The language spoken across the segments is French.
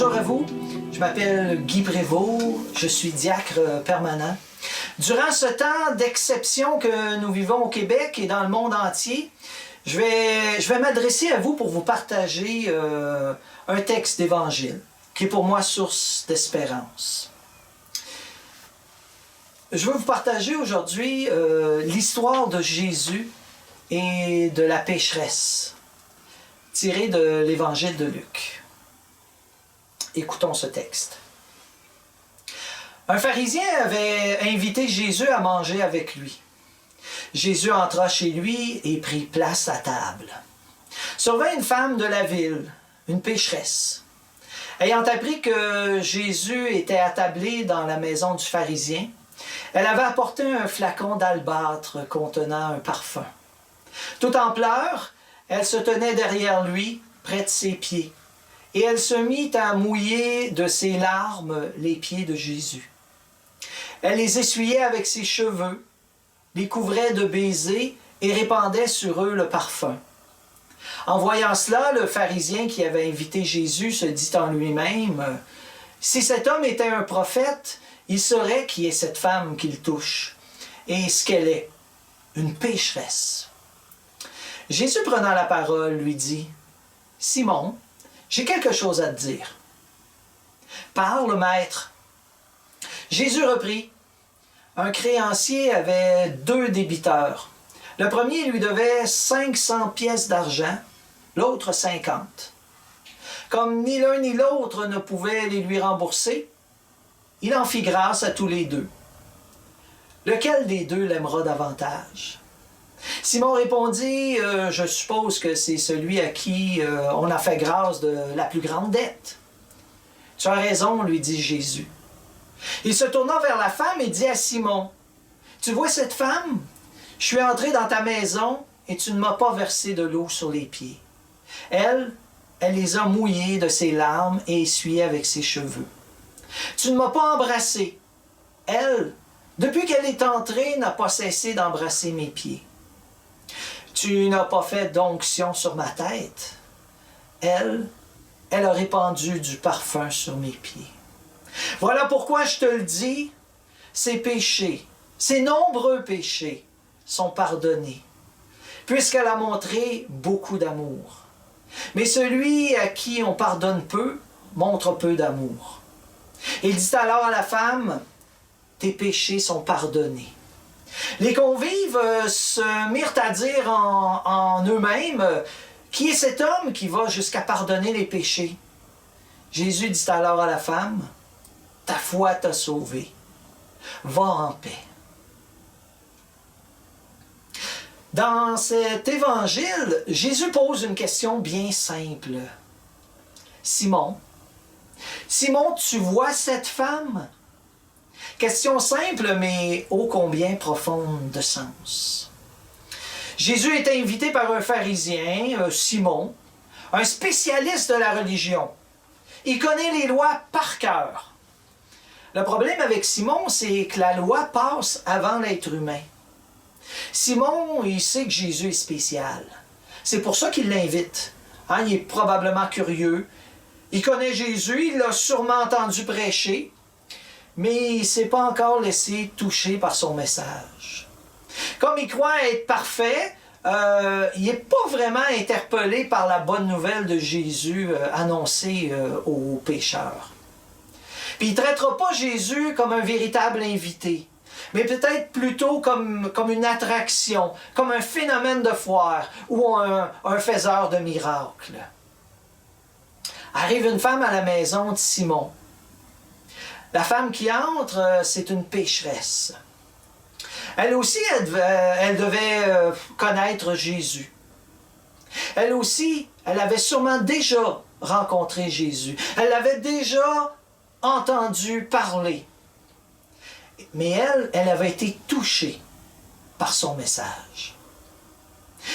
Bonjour à vous, je m'appelle Guy Prévost, je suis diacre permanent. Durant ce temps d'exception que nous vivons au Québec et dans le monde entier, je vais m'adresser à vous pour vous partager un texte d'évangile qui est pour moi source d'espérance. Je veux vous partager aujourd'hui l'histoire de Jésus et de la pécheresse, tirée de l'évangile de Luc. Écoutons ce texte. Un pharisien avait invité Jésus à manger avec lui. Jésus entra chez lui et prit place à table. Survint une femme de la ville, une pécheresse. Ayant appris que Jésus était attablé dans la maison du pharisien, elle avait apporté un flacon d'albâtre contenant un parfum. Tout en pleurs, elle se tenait derrière lui, près de ses pieds, et elle se mit à mouiller de ses larmes les pieds de Jésus. Elle les essuyait avec ses cheveux, les couvrait de baisers et répandait sur eux le parfum. En voyant cela, le pharisien qui avait invité Jésus se dit en lui-même, « Si cet homme était un prophète, il saurait qui est cette femme qu'il touche, et ce qu'elle est, une pécheresse. » Jésus prenant la parole lui dit, « Simon, j'ai quelque chose à te dire. » « Parle, maître. » Jésus reprit, « Un créancier avait 2 débiteurs. Le premier lui devait 500 pièces d'argent, l'autre 50. Comme ni l'un ni l'autre ne pouvait les lui rembourser, il en fit grâce à tous les 2. Lequel des 2 l'aimera davantage? Simon répondit, « Je suppose que c'est celui à qui on a fait grâce de la plus grande dette. » « Tu as raison, lui dit Jésus. Il se tourna vers la femme et dit à Simon, « Tu vois cette femme? Je suis entré dans ta maison et tu ne m'as pas versé de l'eau sur les pieds. Elle les a mouillés de ses larmes et essuyés avec ses cheveux. Tu ne m'as pas embrassé. Elle, depuis qu'elle est entrée, n'a pas cessé d'embrasser mes pieds. Tu n'as pas fait d'onction sur ma tête. Elle a répandu du parfum sur mes pieds. Voilà pourquoi je te le dis, ses péchés, ses nombreux péchés sont pardonnés, puisqu'elle a montré beaucoup d'amour. Mais celui à qui on pardonne peu, montre peu d'amour. Il dit alors à la femme, « Tes péchés sont pardonnés. » Les convives se mirent à dire en eux-mêmes, « Qui est cet homme qui va jusqu'à pardonner les péchés? » Jésus dit alors à la femme, « Ta foi t'a sauvée. Va en paix. » Dans cet évangile, Jésus pose une question bien simple. « Simon, tu vois cette femme? » Question simple, mais ô combien profonde de sens. Jésus est invité par un pharisien, Simon, un spécialiste de la religion. Il connaît les lois par cœur. Le problème avec Simon, c'est que la loi passe avant l'être humain. Simon, il sait que Jésus est spécial. C'est pour ça qu'il l'invite. Il est probablement curieux. Il connaît Jésus, il l'a sûrement entendu prêcher, mais il ne s'est pas encore laissé toucher par son message. Comme il croit être parfait, il n'est pas vraiment interpellé par la bonne nouvelle de Jésus annoncée aux pécheurs. Puis il ne traitera pas Jésus comme un véritable invité, mais peut-être plutôt comme une attraction, comme un phénomène de foire ou un faiseur de miracles. Arrive une femme à la maison de Simon. La femme qui entre, c'est une pécheresse. Elle aussi, elle devait connaître Jésus. Elle aussi, elle avait sûrement déjà rencontré Jésus. Elle l'avait déjà entendu parler. Mais elle avait été touchée par son message.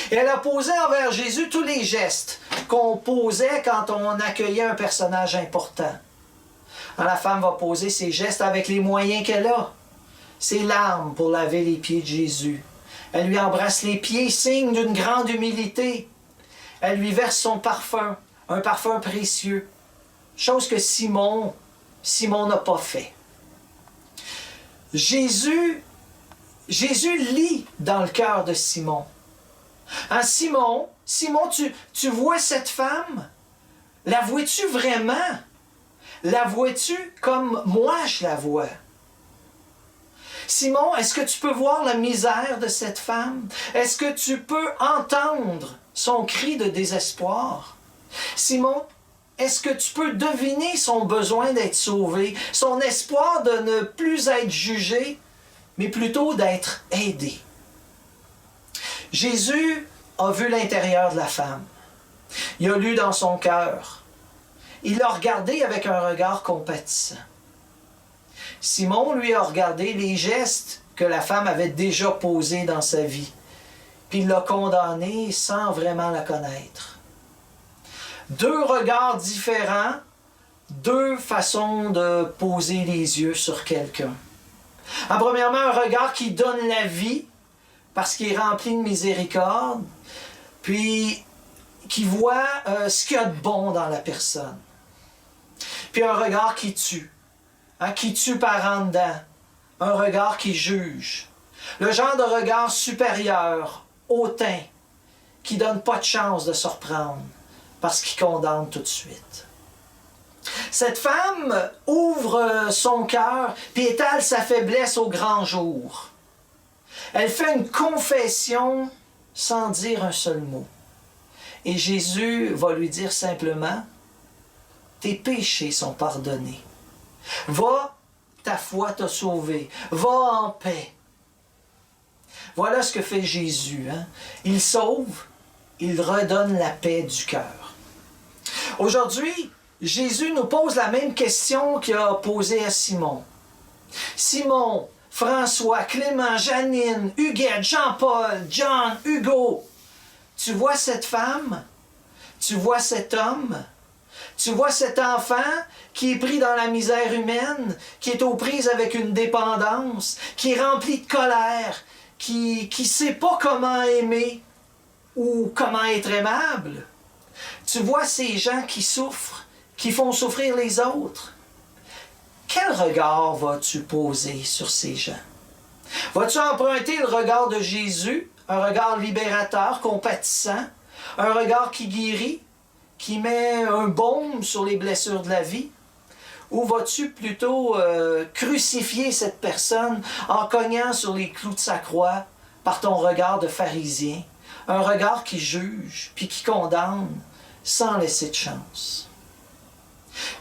Et elle a posé envers Jésus tous les gestes qu'on posait quand on accueillait un personnage important. La femme va poser ses gestes avec les moyens qu'elle a. Ses larmes pour laver les pieds de Jésus. Elle lui embrasse les pieds, signe d'une grande humilité. Elle lui verse son parfum, un parfum précieux. chose que Simon n'a pas fait. Jésus lit dans le cœur de Simon. Hein, Simon, tu vois cette femme? La vois-tu vraiment? La vois-tu comme moi je la vois? Simon, est-ce que tu peux voir la misère de cette femme? Est-ce que tu peux entendre son cri de désespoir? Simon, est-ce que tu peux deviner son besoin d'être sauvé, son espoir de ne plus être jugé, mais plutôt d'être aidé? Jésus a vu l'intérieur de la femme. Il a lu dans son cœur. Il l'a regardé avec un regard compatissant. Simon, lui, a regardé les gestes que la femme avait déjà posés dans sa vie, puis il l'a condamnée sans vraiment la connaître. Deux regards différents, deux façons de poser les yeux sur quelqu'un. Premièrement, un regard qui donne la vie, parce qu'il est rempli de miséricorde, puis qui voit ce qu'il y a de bon dans la personne. Puis un regard qui tue, qui tue par en dedans, un regard qui juge. Le genre de regard supérieur, hautain, qui donne pas de chance de se reprendre, parce qu'il condamne tout de suite. Cette femme ouvre son cœur, puis étale sa faiblesse au grand jour. Elle fait une confession sans dire un seul mot. Et Jésus va lui dire simplement, « Tes péchés sont pardonnés. Va, ta foi t'a sauvé. Va en paix. » Voilà ce que fait Jésus. Il sauve, il redonne la paix du cœur. Aujourd'hui, Jésus nous pose la même question qu'il a posée à Simon. Simon, François, Clément, Janine, Huguette, Jean-Paul, John, Hugo, tu vois cette femme? Tu vois cet homme? Tu vois cet enfant qui est pris dans la misère humaine, qui est aux prises avec une dépendance, qui est rempli de colère, qui ne sait pas comment aimer ou comment être aimable? Tu vois ces gens qui souffrent, qui font souffrir les autres? Quel regard vas-tu poser sur ces gens? Vas-tu emprunter le regard de Jésus, un regard libérateur, compatissant, un regard qui guérit, qui met un baume sur les blessures de la vie? Ou vas-tu plutôt crucifier cette personne en cognant sur les clous de sa croix par ton regard de pharisien, un regard qui juge puis qui condamne sans laisser de chance?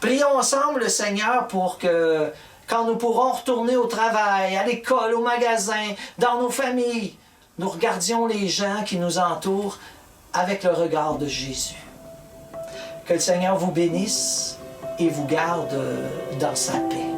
Prions ensemble le Seigneur pour que, quand nous pourrons retourner au travail, à l'école, au magasin, dans nos familles, nous regardions les gens qui nous entourent avec le regard de Jésus. Que le Seigneur vous bénisse et vous garde dans sa paix.